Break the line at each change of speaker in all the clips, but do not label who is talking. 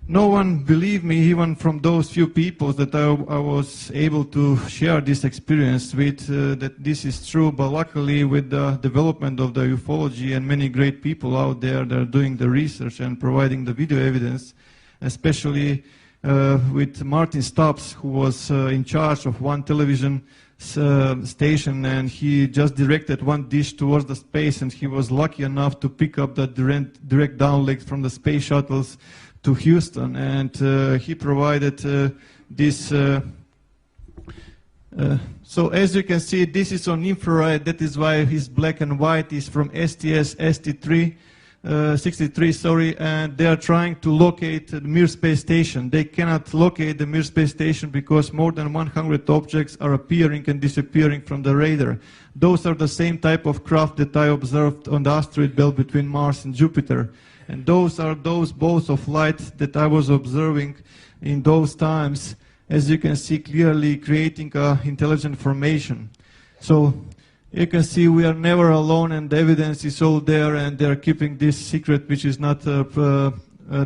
No one believed me, even from those few people that I was able to share this experience with, that this is true. But luckily, with the development of the ufology and many great people out there that are doing the research and providing the video evidence, especially with Martin Stubbs, who was in charge of one television station, and he just directed one dish towards the space, and he was lucky enough to pick up the direct downlink from the space shuttles to Houston, and he provided this. So as you can see, this is on infrared. That is why his black and white is from STS-63, and they are trying to locate the Mir space station. They cannot locate the Mir space station because more than 100 objects are appearing and disappearing from the radar. Those are the same type of craft that I observed on the asteroid belt between Mars and Jupiter. And those are those balls of light that I was observing in those times, as you can see clearly, creating intelligent formation. So you can see we are never alone, and the evidence is all there, and they are keeping this secret, which is not the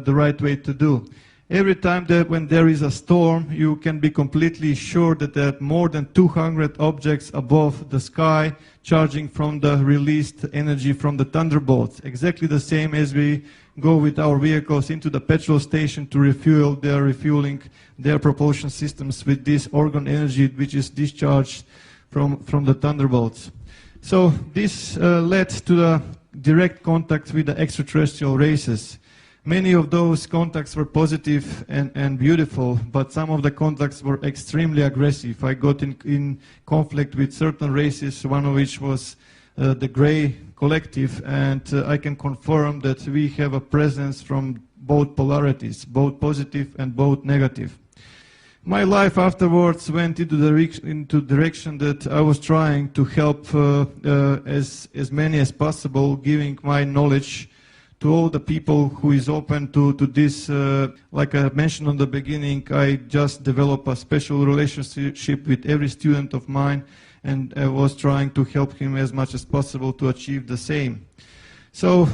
right way to do. Every time that when there is a storm, you can be completely sure that there are more than 200 objects above the sky charging from the released energy from the thunderbolts. Exactly the same as we go with our vehicles into the petrol station to refuel. They are refueling their propulsion systems with this orgone energy which is discharged from the thunderbolts. So this led to the direct contact with the extraterrestrial races. Many of those contacts were positive and beautiful, but some of the contacts were extremely aggressive. I got in conflict with certain races, one of which was the Gray Collective, and I can confirm that we have a presence from both polarities, both positive and both negative. My life afterwards went into the direction that I was trying to help as many as possible, giving my knowledge to all the people who is open to this. Like I mentioned on the beginning, I just developed a special relationship with every student of mine, and I was trying to help him as much as possible to achieve the same. So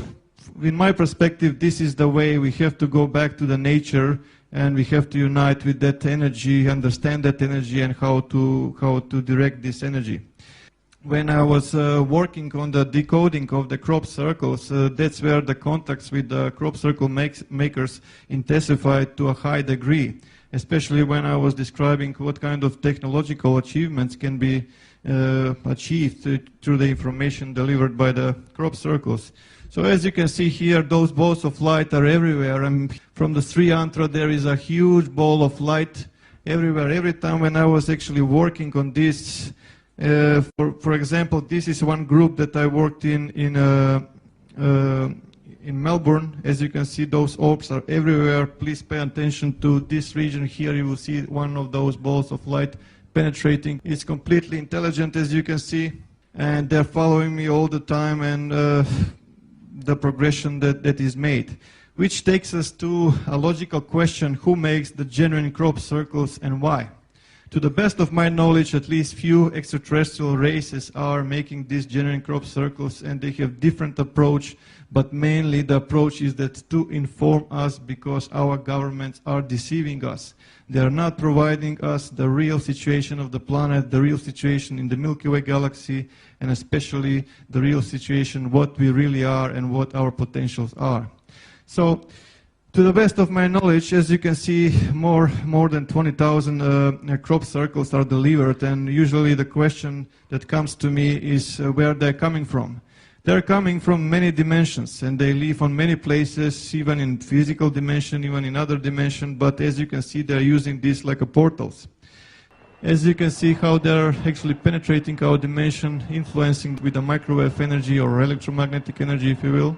in my perspective, this is the way. We have to go back to the nature, and we have to unite with that energy, understand that energy, and how to direct this energy. When I was working on the decoding of the crop circles, that's where the contacts with the crop circle makers intensified to a high degree, especially when I was describing what kind of technological achievements can be achieved through the information delivered by the crop circles. So as you can see here, those balls of light are everywhere. And from the Sri Yantra, there is a huge ball of light everywhere. Every time when I was actually working on this, for example, this is one group that I worked in Melbourne. As you can see, those orbs are everywhere. Please pay attention to this region here. You will see one of those balls of light penetrating. It's completely intelligent, as you can see, and they're following me all the time, and the progression that is made. Which takes us to a logical question: who makes the genuine crop circles and why? To the best of my knowledge, at least few extraterrestrial races are making these genuine crop circles, and they have different approach, but mainly the approach is that to inform us, because our governments are deceiving us. They are not providing us the real situation of the planet, the real situation in the Milky Way galaxy, and especially the real situation, what we really are and what our potentials are. So, to the best of my knowledge, as you can see, more than 20,000 crop circles are delivered, and usually the question that comes to me is where they're coming from. They're coming from many dimensions, and they live on many places, even in physical dimension, even in other dimension, but as you can see, they're using this like a portals. As you can see how they're actually penetrating our dimension, influencing with the microwave energy or electromagnetic energy, if you will.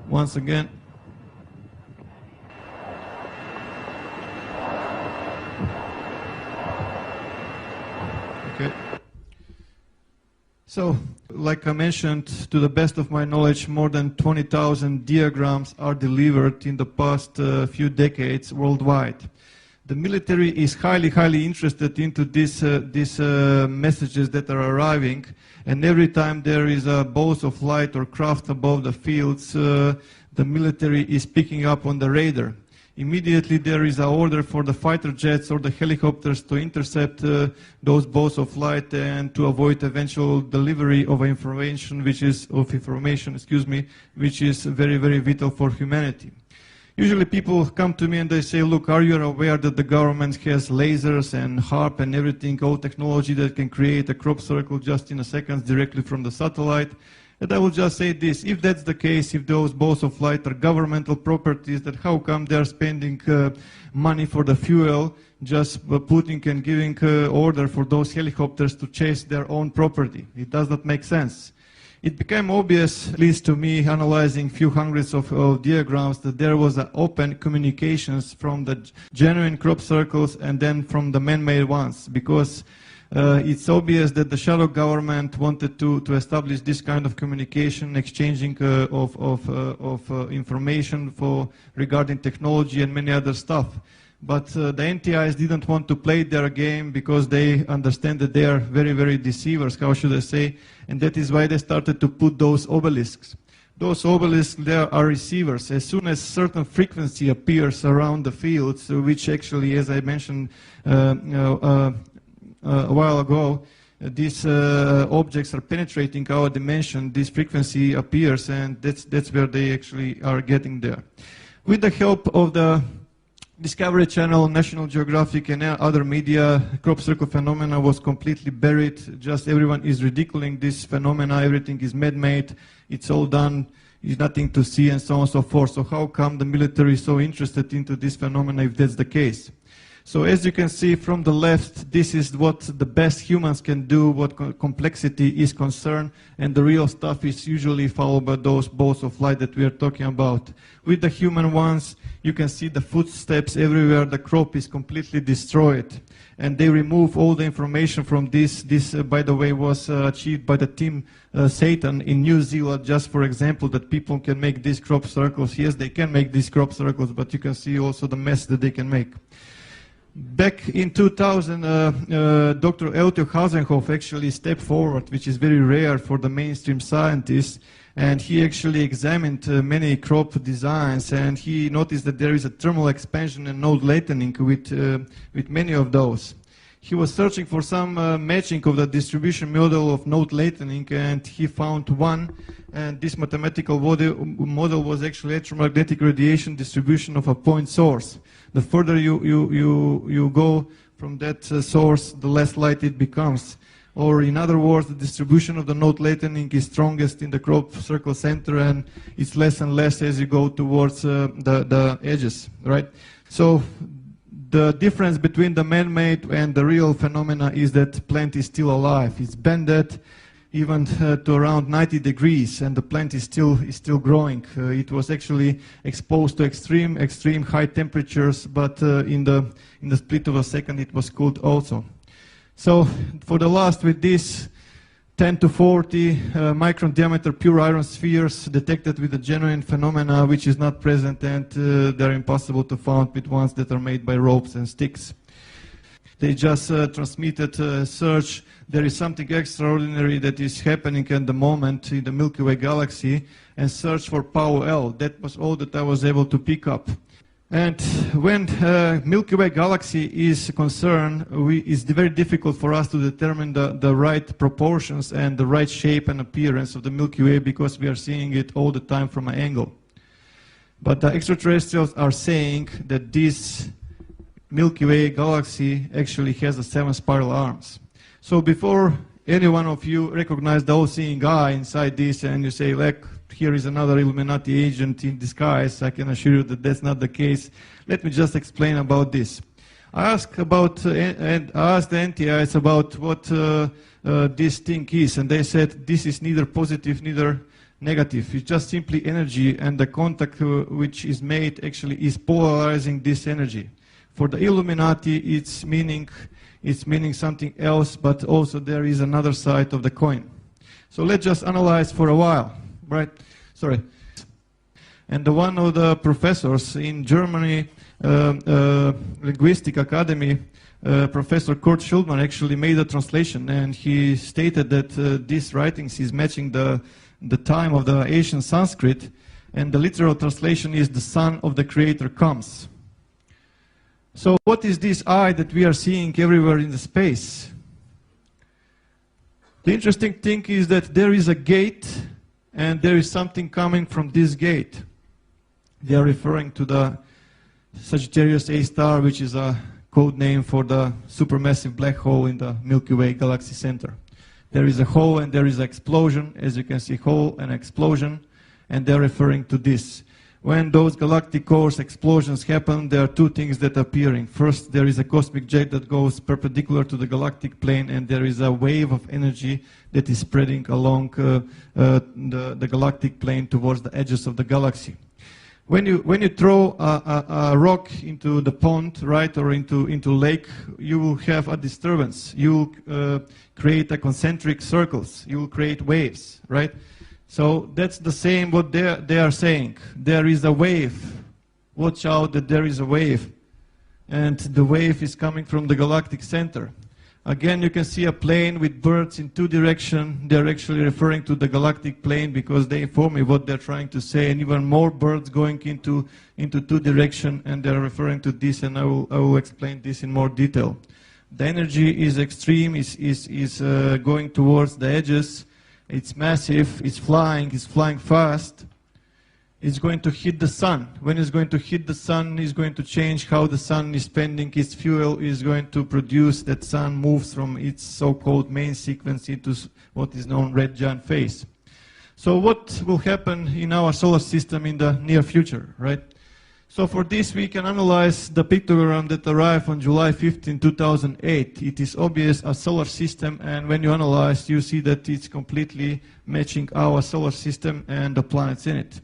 Once again. Okay. So, like I mentioned, to the best of my knowledge, more than 20,000 diagrams are delivered in the past few decades worldwide. The military is highly interested into these messages that are arriving, and every time there is a bolt of light or craft above the fields, the military is picking up on the radar. Immediately there is an order for the fighter jets or the helicopters to intercept those bolts of light and to avoid eventual delivery of information, which is very vital for humanity. Usually people come to me and they say, look, are you aware that the government has lasers and HARP and everything, all technology that can create a crop circle just in a second directly from the satellite? And I will just say this, if that's the case, if those balls of light are governmental properties, then how come they are spending money for the fuel, just putting and giving order for those helicopters to chase their own property? It does not make sense. It became obvious, at least to me, analyzing few hundreds of diagrams, that there was an open communications from the genuine crop circles and then from the man-made ones, because it's obvious that the shadow government wanted to establish this kind of communication, exchanging of information regarding technology and many other stuff. But the NTIs didn't want to play their game because they understand that they are very deceivers, how should I say, and that is why they started to put those obelisks. Those obelisks, there are receivers. As soon as certain frequency appears around the fields, which actually, as I mentioned a while ago, these objects are penetrating our dimension, this frequency appears, and that's where they actually are getting there. With the help of the Discovery Channel, National Geographic, and other media, crop circle phenomena was completely buried. Just everyone is ridiculing this phenomena. Everything is man-made. It's all done. There's nothing to see, and so on and so forth. So how come the military is so interested into this phenomena if that's the case? So as you can see from the left, this is what the best humans can do, what complexity is concerned, and the real stuff is usually followed by those balls of light that we are talking about. With the human ones, you can see the footsteps everywhere. The crop is completely destroyed, and they remove all the information from this. This, by the way, was achieved by the team Satan in New Zealand, just for example, that people can make these crop circles. Yes, they can make these crop circles, but you can see also the mess that they can make. Back in 2000, Dr. Eltio Hasenhoff actually stepped forward, which is very rare for the mainstream scientists, and he actually examined many crop designs, and he noticed that there is a thermal expansion and node lengthening with many of those. He was searching for some matching of the distribution model of node lengthening, and he found one, and this mathematical model was actually electromagnetic radiation distribution of a point source. The further you go from that source, the less light it becomes. Or in other words, the distribution of the node lengthening is strongest in the crop circle center, and it's less and less as you go towards the edges, right? So the difference between the man-made and the real phenomena is that plant is still alive. It's bended even to around 90 degrees, and the plant is still growing. It was actually exposed to extreme high temperatures, but in the split of a second it was cooled also. So for the last, with this 10 to 40 micron diameter pure iron spheres detected with the genuine phenomena, which is not present, and they're impossible to find with ones that are made by ropes and sticks. They just transmitted search. There is something extraordinary that is happening at the moment in the Milky Way galaxy, and search for Power L. That was all that I was able to pick up. And when Milky Way galaxy is concerned, it's very difficult for us to determine the right proportions and the right shape and appearance of the Milky Way, because we are seeing it all the time from an angle. But the extraterrestrials are saying that this Milky Way galaxy actually has 7 spiral arms. So before any one of you recognize the all-seeing eye inside this and you say, like, here is another Illuminati agent in disguise, I can assure you that that's not the case. Let me just explain about this. I asked the NTIs about what this thing is, and they said this is neither positive, neither negative. It's just simply energy, and the contact which is made actually is polarizing this energy. For the Illuminati, it's meaning something else, but also there is another side of the coin. So let's just analyze for a while, right? Sorry. And one of the professors in Germany, Linguistic Academy, Professor Kurt Schulman actually made a translation, and he stated that these writings is matching the time of the ancient Sanskrit, and the literal translation is "the Son of the Creator comes." So what is this eye that we are seeing everywhere in the space? The interesting thing is that there is a gate, and there is something coming from this gate. They are referring to the Sagittarius A star, which is a code name for the supermassive black hole in the Milky Way galaxy center. There is a hole and there is an explosion. As you can see, hole and explosion, and they're referring to this. When those galactic cores explosions happen, there are two things that are appearing. First, there is a cosmic jet that goes perpendicular to the galactic plane, and there is a wave of energy that is spreading along the galactic plane towards the edges of the galaxy. When you throw a rock into the pond, right, or into lake, you will have a disturbance. You will create a concentric circles. You will create waves, right? So that's the same what they are saying. There is a wave. Watch out that there is a wave. And the wave is coming from the galactic center. Again, you can see a plane with birds in two directions. They're actually referring to the galactic plane because they inform me what they're trying to say. And even more birds going into two directions, and they're referring to this, and I will explain this in more detail. The energy is extreme, is going towards the edges. It's massive, it's flying fast. It's going to hit the sun. When it's going to hit the sun, it's going to change how the sun is spending its fuel. Is going to produce that sun moves from its so-called main sequence into what is known red giant phase. So what will happen in our solar system in the near future, right? So for this, we can analyze the pictogram that arrived on July 15, 2008. It is obvious a solar system, and when you analyze, you see that it's completely matching our solar system and the planets in it.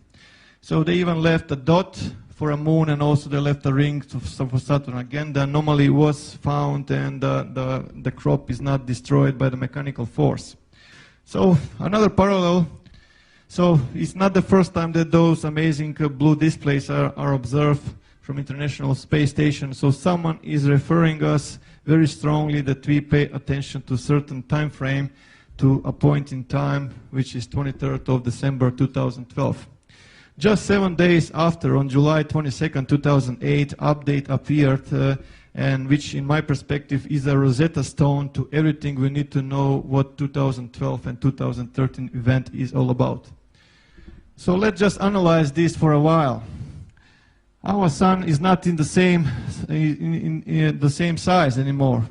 So they even left a dot for a moon, and also they left a ring for Saturn. Again, the anomaly was found, and the crop is not destroyed by the mechanical force. So another parallel. So it's not the first time that those amazing blue displays are observed from International Space Station. So someone is referring us very strongly that we pay attention to a certain time frame, to a point in time, which is 23rd of December 2012. Just 7 days after, on July 22nd, 2008, update appeared, and which, in my perspective, is a Rosetta Stone to everything we need to know what 2012 and 2013 event is all about. So let's just analyze this for a while. Our sun is not in the same the same size anymore.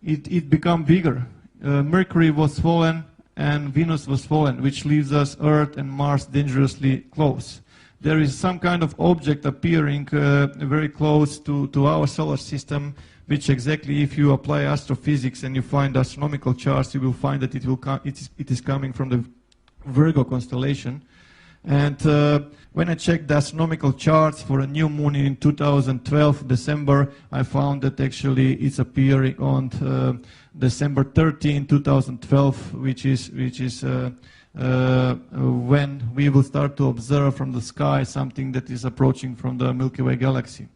It became bigger. Mercury was fallen and Venus was fallen, which leaves us Earth and Mars dangerously close. There is some kind of object appearing very close to our solar system, which exactly, if you apply astrophysics and you find astronomical charts, you will find that it is coming from the Virgo constellation. And when I checked the astronomical charts for a new moon in 2012, December, I found that actually it's appearing on December 13, 2012, which is when we will start to observe from the sky something that is approaching from the Milky Way galaxy.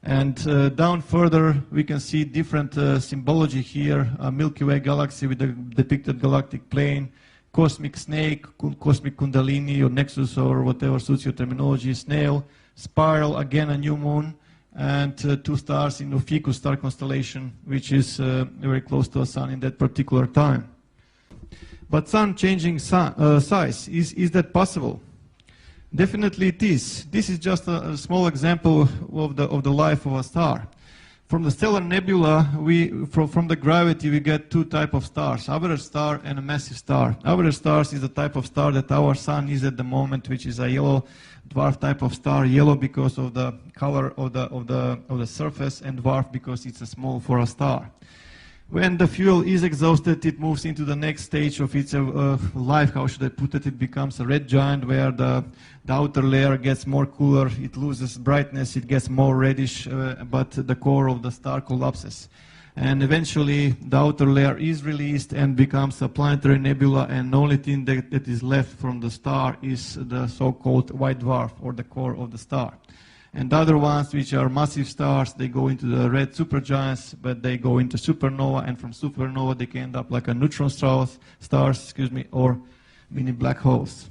And down further, we can see different symbology here, a Milky Way galaxy with the depicted galactic plane, cosmic snake, cosmic kundalini or nexus or whatever suits your terminology, snail, spiral, again a new moon, and two stars in the Ficus star constellation, which is very close to the sun in that particular time. But sun changing size, is that possible? Definitely it is. This is just a small example of the life of a star. From the stellar nebula, from the gravity, we get two types of stars, average star and a massive star. Average stars is the type of star that our sun is at the moment, which is a yellow dwarf type of star. Yellow because of the color of the surface, and dwarf because it's a small for a star. When the fuel is exhausted, it moves into the next stage of its life. How should I put it? It becomes a red giant, where the outer layer gets more cooler, it loses brightness, it gets more reddish, but the core of the star collapses. And eventually the outer layer is released and becomes a planetary nebula, and the only thing that is left from the star is the so-called white dwarf, or the core of the star. And the other ones, which are massive stars, they go into the red supergiants, but they go into supernova, and from supernova they can end up like a neutron stars, or mini black holes.